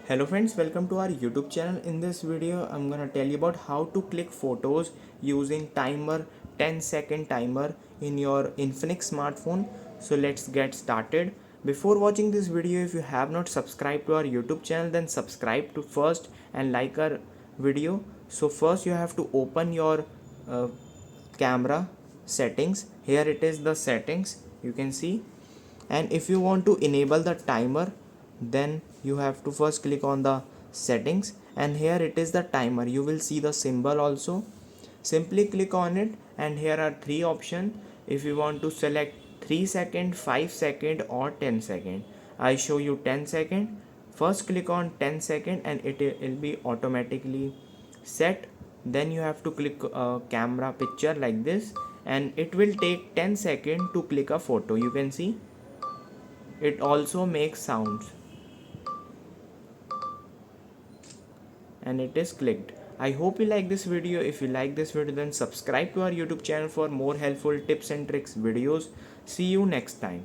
Hello friends, welcome to our YouTube channel. In this video, I'm gonna tell you about how to click photos using timer 10-second timer in your Infinix smartphone. So let's get started. Before watching this video, if you have not subscribed to our YouTube channel, then subscribe to first and like our video. So first you have to open your uh, camera settings. Here it is the settings, you can see. And if you want to enable the timer, then you have to first click on the settings, and here it is the timer. You will see the symbol also. Simply click on it, and here are three options. If you want to select 3 second, 5 second or 10 second, I show you 10 second. First click on 10 second and it will be automatically set. Then you have to click a camera picture like this, and it will take 10 second to click a photo. You can see it also makes sounds, and it is clicked. I hope you like this video. If you like this video, then subscribe to our YouTube channel for more helpful tips and tricks videos. See you next time.